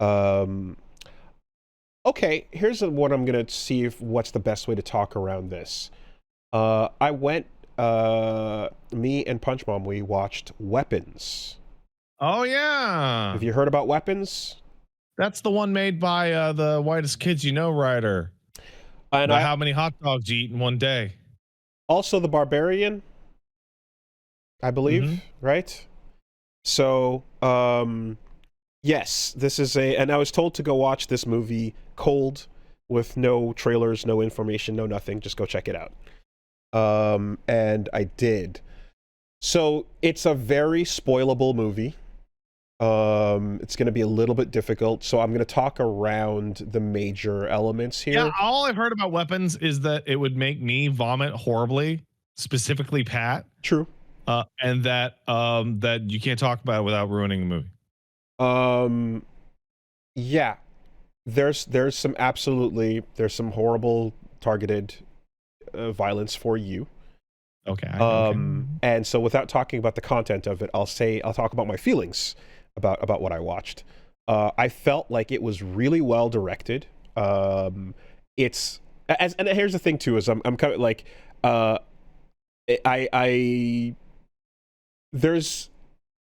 Um, okay, here's what I'm gonna see if what's the best way to talk around this. I went. Me and Punch Mom, we watched Weapons. Oh yeah, Have you heard about Weapons? that's the one made by the Whitest Kids You Know writer. And The I How Many Hot Dogs You Eat in One Day. also the Barbarian, I believe, Mm-hmm. right? So, yes, this is and I was told to go watch this movie cold with no trailers, no information, no nothing. Just go check it out. And I did. So it's a very spoilable movie. It's going to be a little bit difficult. So I'm going to talk around the major elements Yeah, here. all I've heard about Weapons is that it would make me vomit horribly, specifically Pat, True. and that you can't talk about it without ruining the movie. Um, yeah, there's some horrible targeted violence for you. Okay. Okay. And so without talking about the content of it, I'll talk about my feelings about what I watched. I felt like it was really well directed. It's and here's the thing too is I'm kind of like I there's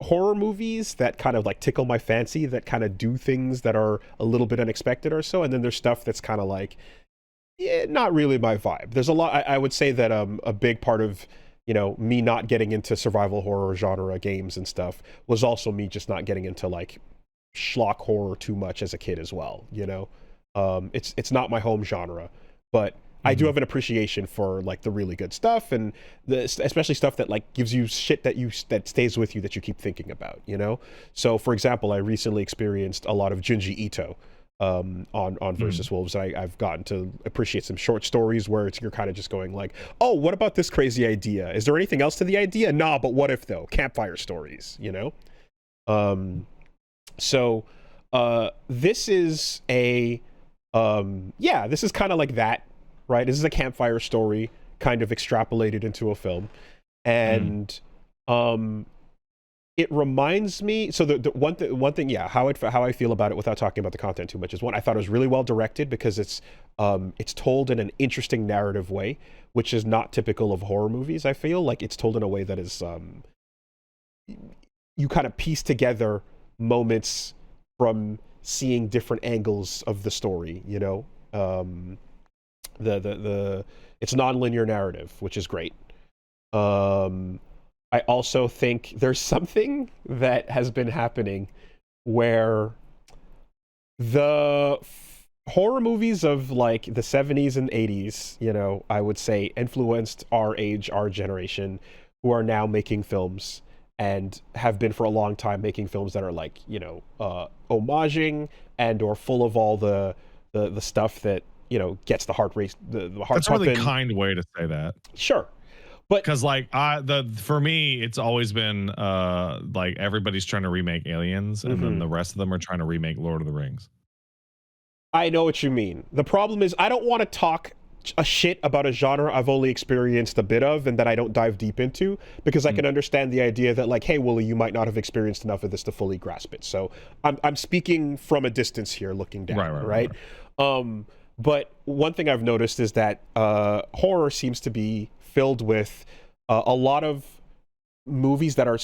horror movies that kind of like tickle my fancy, that kind of do things that are a little bit unexpected or so, and then there's stuff that's kind of like, yeah, not really my vibe. There's a lot. I would say that a big part of me not getting into survival horror genre games and stuff was also me just not getting into like schlock horror too much as a kid as well. It's not my home genre, but I do have an appreciation for like the really good stuff, and especially stuff that like gives you shit that stays with you, that you keep thinking about. So for example, I recently experienced a lot of Junji Ito on Versus Wolves. I've gotten to appreciate some short stories where you're kind of just going like, oh, what about this crazy idea? Is there anything else to the idea? Nah, but what if though? Campfire stories. So this is this is kind of like that, right? This is a campfire story kind of extrapolated into a film. And it reminds me, so the one thing, yeah, how I feel about it without talking about the content too much is, one, I thought it was really well directed because it's told in an interesting narrative way, which is not typical of horror movies. I feel like it's told in a way that is you kind of piece together moments from seeing different angles of the story. The it's non-linear narrative, which is great. I also think there's something that has been happening where the horror movies of like the 70s and 80s, I would say influenced our age, our generation, who are now making films and have been for a long time making films that are like, homaging and or full of all the stuff that, gets the heart race, the heart That's a really pumping. kind way to say that. Sure. But because like for me, it's always been like everybody's trying to remake Aliens, and then the rest of them are trying to remake Lord of the Rings. I know what you mean. The problem is I don't want to talk a shit about a genre I've only experienced a bit of and that I don't dive deep into, because I can understand the idea that like, hey, Woolie, you might not have experienced enough of this to fully grasp it. So I'm speaking from a distance here, looking down, right? But one thing I've noticed is that horror seems to be filled with a lot of movies that are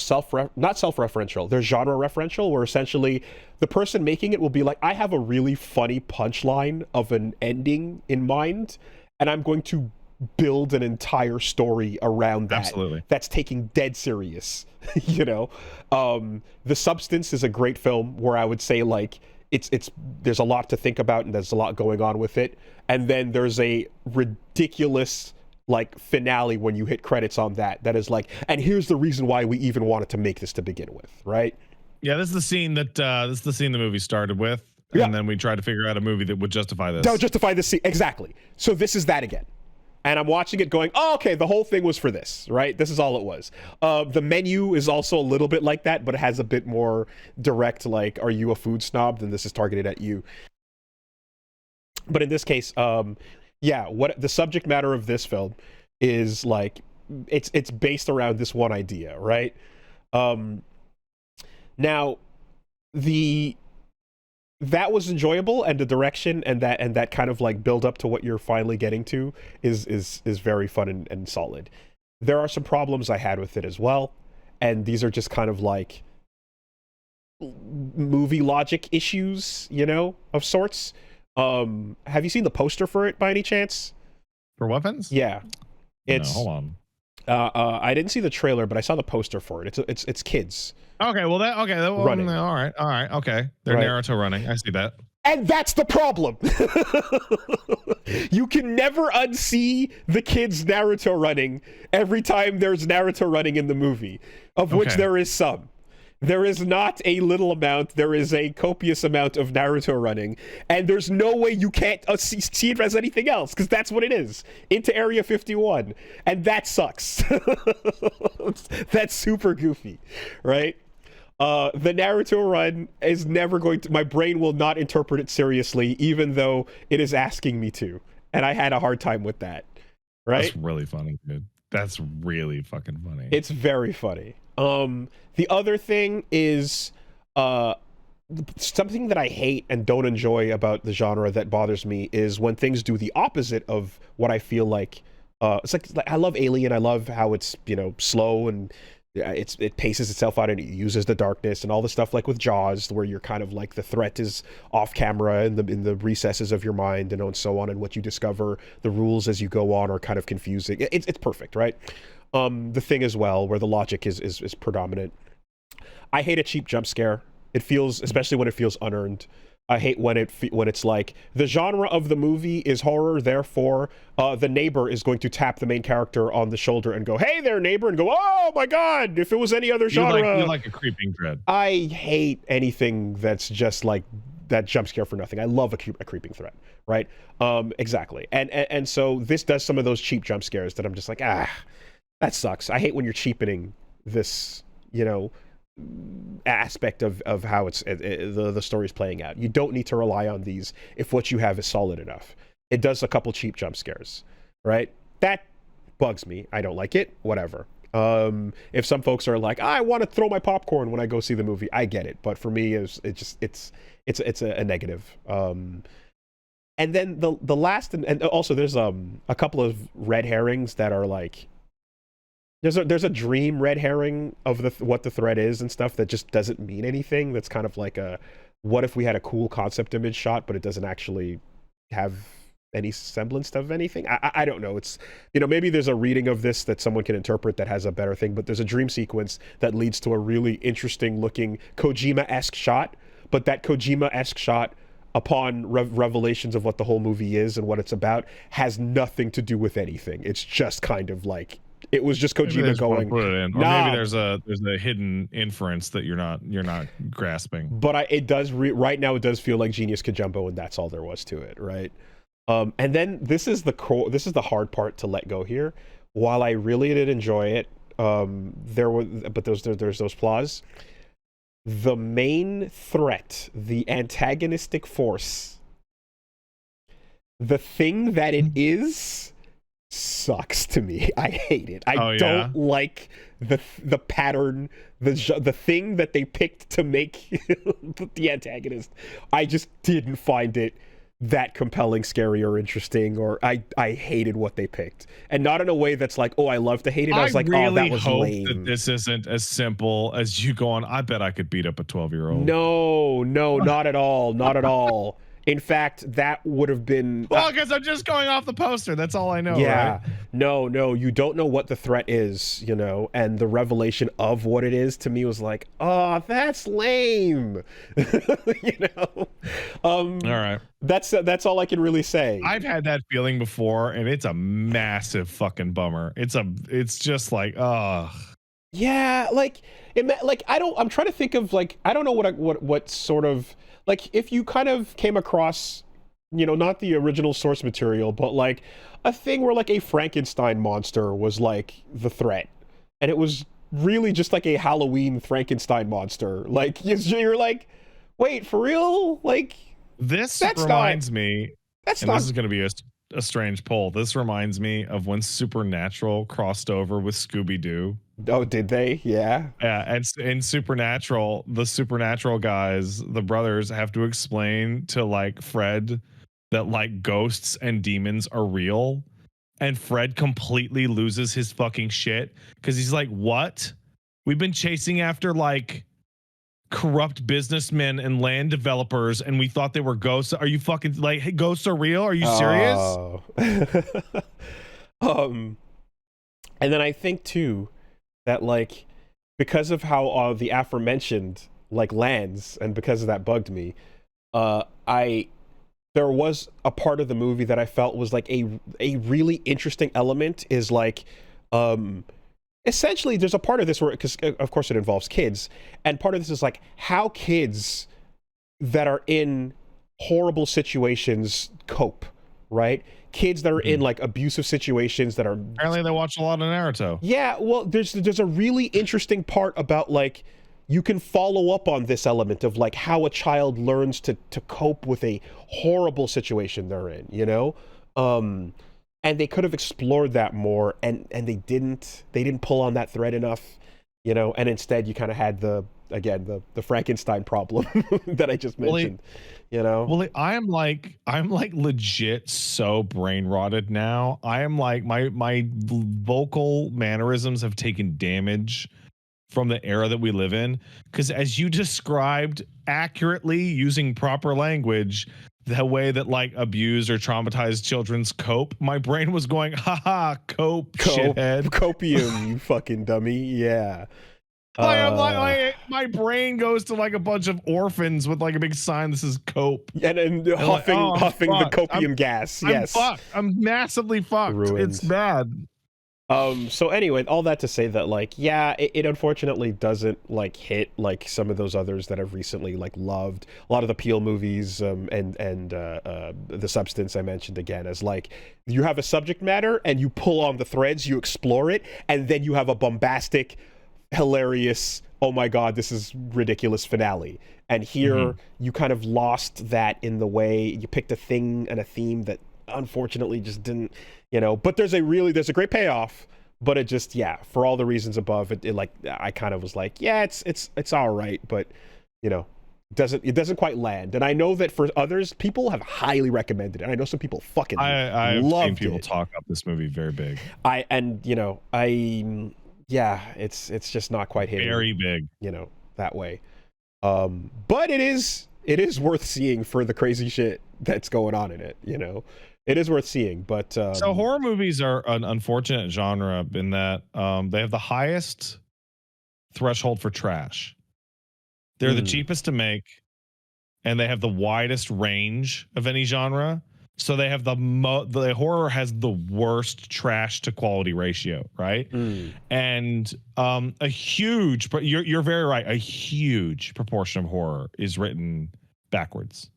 not self-referential, they're genre referential, where essentially the person making it will be like, I have a really funny punchline of an ending in mind, and I'm going to build an entire story around that. Absolutely. That's taking dead serious. The Substance is a great film where I would say like it's there's a lot to think about and there's a lot going on with it, and then there's a ridiculous like finale when you hit credits on that is like, and here's the reason why we even wanted to make this to begin with, right? Yeah, this is the scene the movie started with, and then we tried to figure out a movie that would justify this. Don't justify this scene, exactly. So this is that again, and I'm watching it going, oh, okay, the whole thing was for this, right? This is all it was. The menu is also a little bit like that, but it has a bit more direct, like, are you a food snob? Then this is targeted at you. But in this case, what the subject matter of this film is like, it's based around this one idea, right? Now the that was enjoyable, and the direction and that kind of like build up to what you're finally getting to is very fun and solid. There are some problems I had with it as well, and these are just kind of like movie logic issues, you know, of sorts. Have you seen the poster for it by any chance? For Weapons? Yeah, it's no, hold on. I didn't see the trailer, but I saw the poster for it. It's kids. Okay, well Running. all right, okay. They're Right. Naruto running. I see that. And that's the problem. You can never unsee the kids Naruto running every time there's Naruto running in the movie, of which Okay. there is some. There is not a little amount. There is a copious amount of Naruto running, and there's no way you can't see it as anything else, because that's what it is. Into Area 51, and that sucks. That's super goofy, right? The Naruto run is never going to. My brain will not interpret it seriously, even though it is asking me to, and I had a hard time with that. Right? That's really funny, dude. That's really fucking funny. It's very funny. The other thing is something that I hate and don't enjoy about the genre that bothers me is when things do the opposite of what I feel like. It's like I love Alien. I love how it's, you know, slow and it paces itself out and it uses the darkness and all the stuff like with Jaws, where you're kind of like the threat is off camera in the recesses of your mind and so on, and what you discover, the rules as you go on are kind of confusing. It's perfect, right? The Thing as well, where the logic is predominant. I hate a cheap jump scare. It feels, especially when it feels unearned. I hate when it's like the genre of the movie is horror, therefore the neighbor is going to tap the main character on the shoulder and go, "Hey there, neighbor," and go, "Oh my god, if it was any other genre." You like a creeping dread. I hate anything that's just like that jump scare for nothing. I love a creeping threat, right? Exactly. And so this does some of those cheap jump scares that I'm just like, that sucks. I hate when you're cheapening this, you know, aspect of how the story's playing out. You don't need to rely on these if what you have is solid enough. It does a couple cheap jump scares, right? That bugs me. I don't like it. Whatever. If some folks are like, I want to throw my popcorn when I go see the movie, I get it. But for me, it's a negative. And then the last and also there's a couple of red herrings that are like, there's a dream red herring of what the threat is and stuff that just doesn't mean anything. That's kind of like a, what if we had a cool concept image shot, but it doesn't actually have any semblance of anything. I don't know. It's, you know, maybe there's a reading of this that someone can interpret that has a better thing, but there's a dream sequence that leads to a really interesting looking Kojima-esque shot, but that Kojima-esque shot, upon revelations of what the whole movie is and what it's about, has nothing to do with anything. It's just kind of like, it was just Kojima going, put it in. Or nah. maybe there's a hidden inference that you're not grasping. But it does right now it does feel like Genius Kajumbo, and that's all there was to it, right? And then this is the hard part to let go here. While I really did enjoy it, there's those flaws. The main threat, the antagonistic force, the thing that it is, sucks to me. I hate it. I don't like the pattern, the thing that they picked to make the antagonist. I just didn't find it that compelling, scary, or interesting, or I hated what they picked. And not in a way that's like, oh, I love to hate it. I was like, really oh, that was hope lame. that this isn't as simple as you go on, I bet I could beat up a 12-year-old. No, not at all. Not at all. In fact, that would have been... Well, because I'm just going off the poster. That's all I know, yeah. right? No, you don't know what the threat is, you know, and the revelation of what it is to me was like, oh, that's lame. You know? All right. That's all I can really say. I've had that feeling before, and it's a massive fucking bummer. It's just like, ugh. Yeah, I'm trying to think of, like, I don't know what sort of, like, if you kind of came across, you know, not the original source material, but like a thing where like a Frankenstein monster was like the threat, and it was really just like a Halloween Frankenstein monster. Like, you're like, wait, for real? Like, this reminds me, this is going to be a strange poll. This reminds me of when Supernatural crossed over with Scooby-Doo. Oh, did they? Yeah. Yeah, and in Supernatural, the Supernatural guys, the brothers, have to explain to like Fred that like ghosts and demons are real, and Fred completely loses his fucking shit because he's like, "What? We've been chasing after like corrupt businessmen and land developers, and we thought they were ghosts. Are you fucking like, hey, ghosts are real? Are you serious?" Oh. um, and then I think too that like because of how the aforementioned like lands, and because of that bugged me, I there was a part of the movie that I felt was like a really interesting element is like essentially there's a part of this where, because of course it involves kids, and part of this is like how kids that are in horrible situations cope, right? Kids that are in like abusive situations that are Apparently, they watch a lot of Naruto. yeah, well, there's a really interesting part about like you can follow up on this element of like how a child learns to cope with a horrible situation they're in, you know? And they could have explored that more, and they didn't pull on that thread enough, you know, and instead you kind of had the Frankenstein problem that I just mentioned, you know? Well, I'm like legit so brain rotted now. I am like my vocal mannerisms have taken damage from the era that we live in, because as you described accurately using proper language, the way that like abused or traumatized children's cope, my brain was going, haha, cope, shithead. Copium, you fucking dummy. Yeah. I'm like, my brain goes to like a bunch of orphans with like a big sign that says cope. And huffing, like, oh, huffing the fucked. copium gas. Yes. I'm fucked. I'm massively fucked. Ruined. It's bad. So anyway, all that to say that like, yeah, it unfortunately doesn't like hit like some of those others that I've recently like loved. A lot of the Peel movies, and The Substance I mentioned again, as like you have a subject matter and you pull on the threads, you explore it, and then you have a bombastic, hilarious, oh my god, this is ridiculous finale. And here you kind of lost that in the way you picked a thing and a theme that unfortunately just didn't, you know. But there's a great payoff, but it just, yeah, for all the reasons above, it like I kind of was like, yeah, it's all right, but you know, it doesn't quite land. And I know that for others, people have highly recommended it. I know some people fucking I've loved seen people it. talk up this movie very big. Yeah, it's just not quite hitting Very big, you know, that way. But it is worth seeing for the crazy shit that's going on in it, you know. It is worth seeing, but so horror movies are an unfortunate genre in that they have the highest threshold for trash. They're the cheapest to make, and they have the widest range of any genre. So they have the horror has the worst trash to quality ratio, right? And a huge, but you're very right. A huge proportion of horror is written backwards.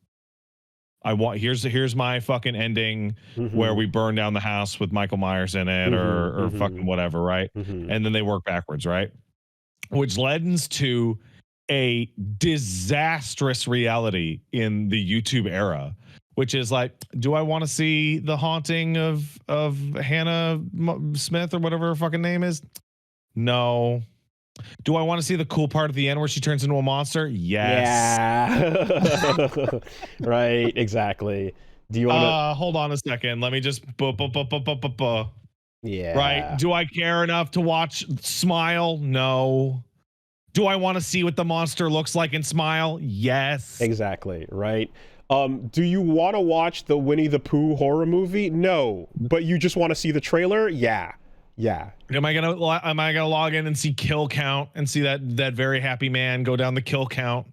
Here's my fucking ending where we burn down the house with Michael Myers in it, or fucking whatever, right? And then they work backwards, right? Which lends to a disastrous reality in the YouTube era, which is like, do I want to see the haunting of Hannah Smith or whatever her fucking name is? No. Do I want to see the cool part at the end where she turns into a monster? Yes. Yeah. Right, exactly. Do you want to hold on a second? Let me just yeah. Right? Do I care enough to watch Smile? No. Do I want to see what the monster looks like in Smile? Yes. Exactly, right? Do you want to watch the Winnie the Pooh horror movie? No. But you just want to see the trailer? Yeah. Yeah. Am I gonna log in and see kill count and see that very happy man go down the kill count?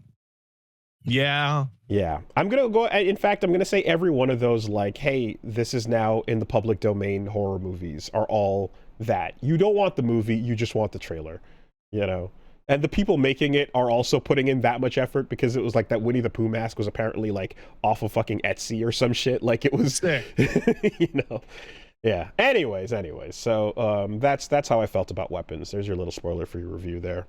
Yeah. Yeah. I'm gonna go. In fact, I'm gonna say every one of those, like, hey, this is now in the public domain. Horror movies are all that. You don't want the movie, you just want the trailer. You know. And the people making it are also putting in that much effort, because it was like that Winnie the Pooh mask was apparently like off of fucking Etsy or some shit. Like it was, you know. Yeah. Anyways. So that's how I felt about Weapons. There's your little spoiler for your review there.